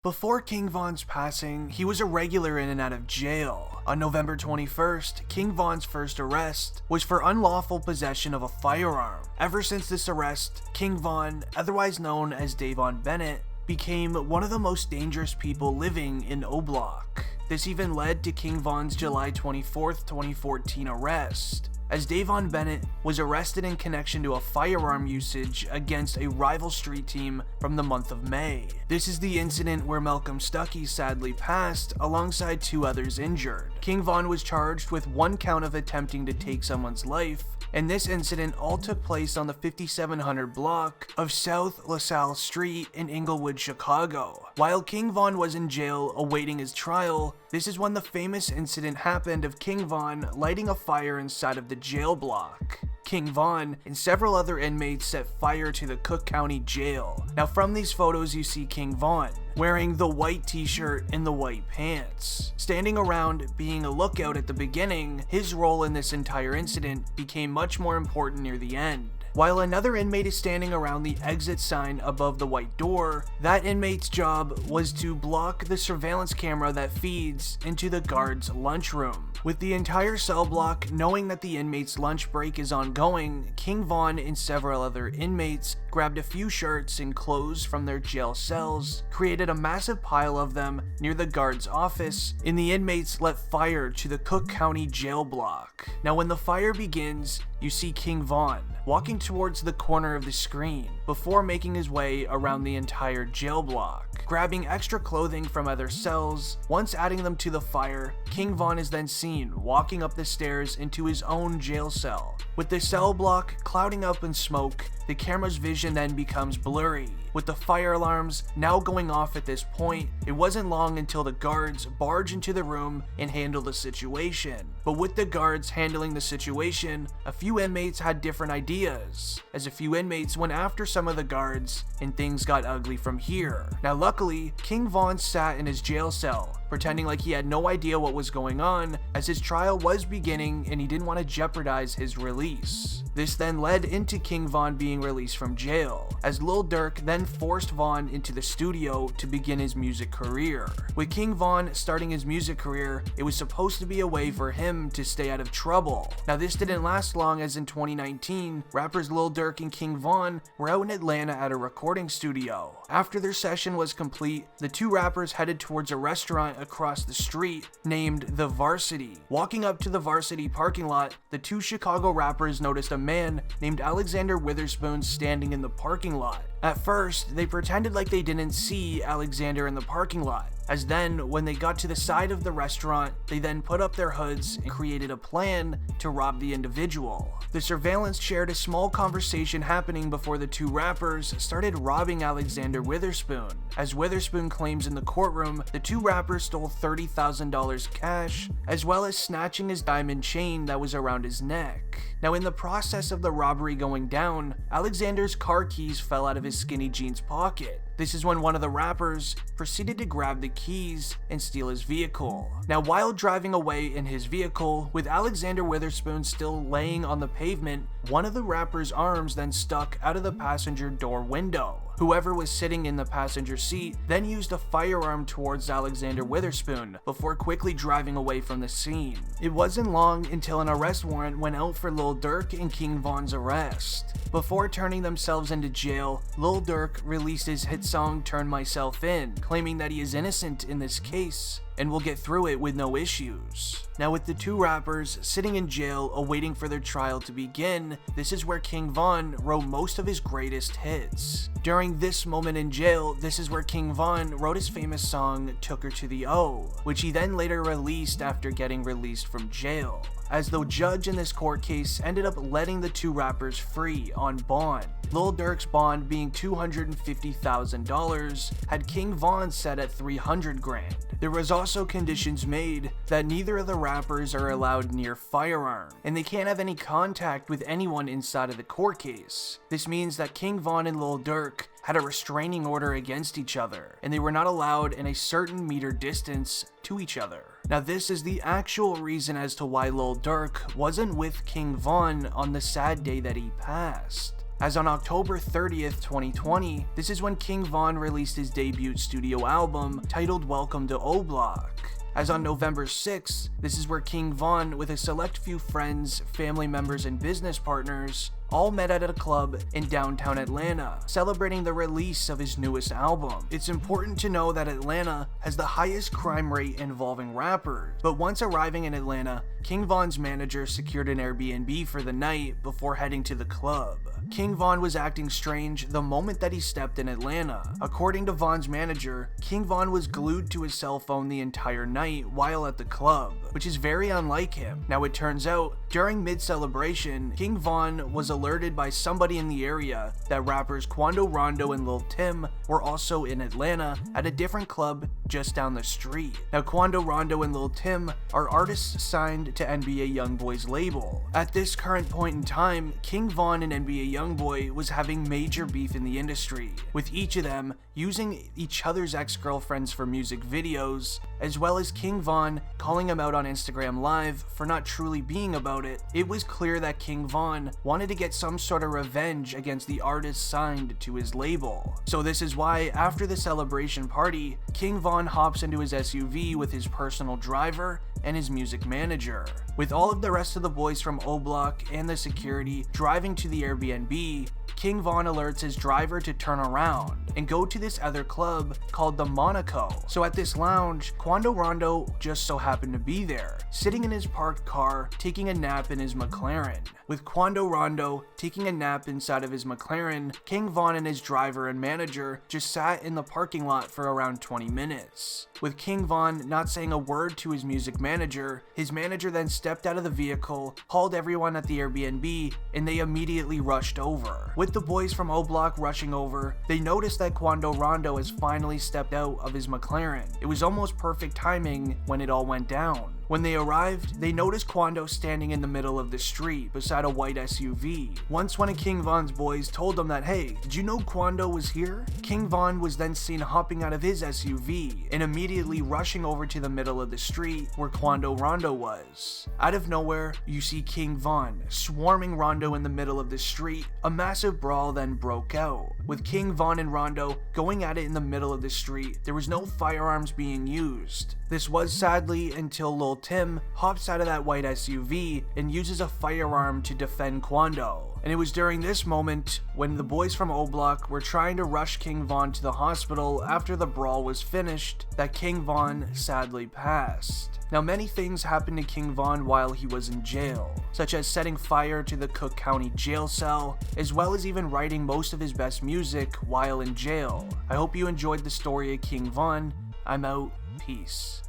Before King Von's passing, he was a regular in and out of jail. On November 21st, King Von's first arrest was for unlawful possession of a firearm. Ever since this arrest, King Von, otherwise known as Davon Bennett, became one of the most dangerous people living in O'Block. This even led to King Von's July 24th, 2014 arrest, as Davon Bennett was arrested in connection to a firearm usage against a rival street team from the month of May. This is the incident where Malcolm Stuckey sadly passed, alongside 2 others injured. King Von was charged with 1 count of attempting to take someone's life, and this incident all took place on the 5700 block of South LaSalle Street in Inglewood, Chicago. While King Von was in jail awaiting his trial, this is when the famous incident happened of King Von lighting a fire inside of the jail block. King Von and several other inmates set fire to the Cook County Jail. Now from these photos you see King Von wearing the white t-shirt and the white pants. Standing around being a lookout at the beginning, his role in this entire incident became much more important near the end. While another inmate is standing around the exit sign above the white door, that inmate's job was to block the surveillance camera that feeds into the guard's lunchroom. With the entire cell block knowing that the inmate's lunch break is ongoing, King Von and several other inmates grabbed a few shirts and clothes from their jail cells, created a massive pile of them near the guard's office, and the inmates let fire to the Cook County Jail block. Now when the fire begins, you see King Von walking towards the corner of the screen before making his way around the entire jail block, grabbing extra clothing from other cells. Once adding them to the fire, King Von is then seen walking up the stairs into his own jail cell. With the cell block clouding up in smoke, the camera's vision then becomes blurry. With the fire alarms now going off at this point, it wasn't long until the guards barge into the room and handle the situation. But with the guards handling the situation, a few inmates had different ideas, as a few inmates went after some of the guards, and things got ugly from here. Now luckily, King Von sat in his jail cell, pretending like he had no idea what was going on, as his trial was beginning and he didn't want to jeopardize his release. This then led into King Von being released from jail, as Lil Durk then forced Von into the studio to begin his music career. With King Von starting his music career, it was supposed to be a way for him to stay out of trouble. Now this didn't last long, as in 2019, rappers Lil Durk and King Von were out in Atlanta at a recording studio. After their session was complete, the 2 rappers headed towards a restaurant across the street named The Varsity. Walking up to the Varsity parking lot, the 2 Chicago rappers noticed a man named Alexander Witherspoon standing in the parking lot. At first, they pretended like they didn't see Alexander in the parking lot, as then, when they got to the side of the restaurant, they then put up their hoods and created a plan to rob the individual. The surveillance shared a small conversation happening before the 2 rappers started robbing Alexander Witherspoon. As Witherspoon claims in the courtroom, the 2 rappers stole $30,000 cash, as well as snatching his diamond chain that was around his neck. Now in the process of the robbery going down, Alexander's car keys fell out of his skinny jeans pocket. This is when one of the rappers proceeded to grab the keys and steal his vehicle. Now while driving away in his vehicle, with Alexander Witherspoon still laying on the pavement, one of the rapper's arms then stuck out of the passenger door window. Whoever was sitting in the passenger seat then used a firearm towards Alexander Witherspoon before quickly driving away from the scene. It wasn't long until an arrest warrant went out for Lil Durk and King Von's arrest. Before turning themselves into jail, Lil Durk released his hit song Turn Myself In, claiming that he is innocent in this case and will get through it with no issues. Now with the 2 rappers sitting in jail awaiting for their trial to begin, this is where King Von wrote most of his greatest hits. During this moment in jail, this is where King Von wrote his famous song Took Her to the O, which he then later released after getting released from jail, as the judge in this court case ended up letting the 2 rappers free on bond. Lil Durk's bond being $250,000 had King Von set at $300,000. There was also conditions made that neither of the rappers are allowed near firearms, and they can't have any contact with anyone inside of the court case. This means that King Von and Lil Durk had a restraining order against each other, and they were not allowed in a certain meter distance to each other. Now this is the actual reason as to why Lil Durk wasn't with King Von on the sad day that he passed. as on October 30th, 2020, this is when King Von released his debut studio album titled Welcome to O'Block. As on November 6th, this is where King Von, with a select few friends, family members, and business partners, all met at a club in downtown Atlanta, celebrating the release of his newest album. It's important to know that Atlanta has the highest crime rate involving rappers, but once arriving in Atlanta, King Von's manager secured an Airbnb for the night before heading to the club. King Von was acting strange the moment that he stepped in Atlanta. According to Von's manager, King Von was glued to his cell phone the entire night while at the club, which is very unlike him. Now it turns out, during mid-celebration, King Von was alerted by somebody in the area that rappers Quando Rondo and Lil Tim were also in Atlanta at a different club just down the street. Now Quando Rondo and Lil Tim are artists signed to NBA Youngboy's label. At this current point in time, King Von and NBA Youngboy was having major beef in the industry, with each of them using each other's ex-girlfriends for music videos, as well as King Von calling him out on Instagram Live for not truly being about it. It was clear that King Von wanted to get some sort of revenge against the artists signed to his label. So this is why, after the celebration party, King Von hops into his SUV with his personal driver and his music manager. With all of the rest of the boys from O'Block and the security driving to the Airbnb, King Von alerts his driver to turn around and go to this other club called the Monaco. So at this lounge, Quando Rondo just so happened to be there, sitting in his parked car, taking a nap in his McLaren. With Quando Rondo taking a nap inside of his McLaren, King Von and his driver and manager just sat in the parking lot for around 20 minutes. With King Von not saying a word to his music manager, his manager then stepped out of the vehicle, called everyone at the Airbnb, and they immediately rushed over. With the boys from O'Block rushing over, they noticed that Quando Rondo has finally stepped out of his McLaren. It was almost perfect timing when it all went down. When they arrived, they noticed Quando standing in the middle of the street beside a white SUV. Once one of King Von's boys told him that, hey, did you know Quando was here? King Von was then seen hopping out of his SUV and immediately rushing over to the middle of the street where Quando Rondo was. Out of nowhere, you see King Von swarming Rondo in the middle of the street. A massive brawl then broke out, with King Von and Rondo going at it in the middle of the street. There was no firearms being used. This was sadly until Lil Tim hops out of that white SUV and uses a firearm to defend Quando. And it was during this moment, when the boys from O'Block were trying to rush King Von to the hospital after the brawl was finished, that King Von sadly passed. Now, many things happened to King Von while he was in jail, such as setting fire to the Cook County jail cell, as well as even writing most of his best music while in jail. I hope you enjoyed the story of King Von. I'm out. Peace.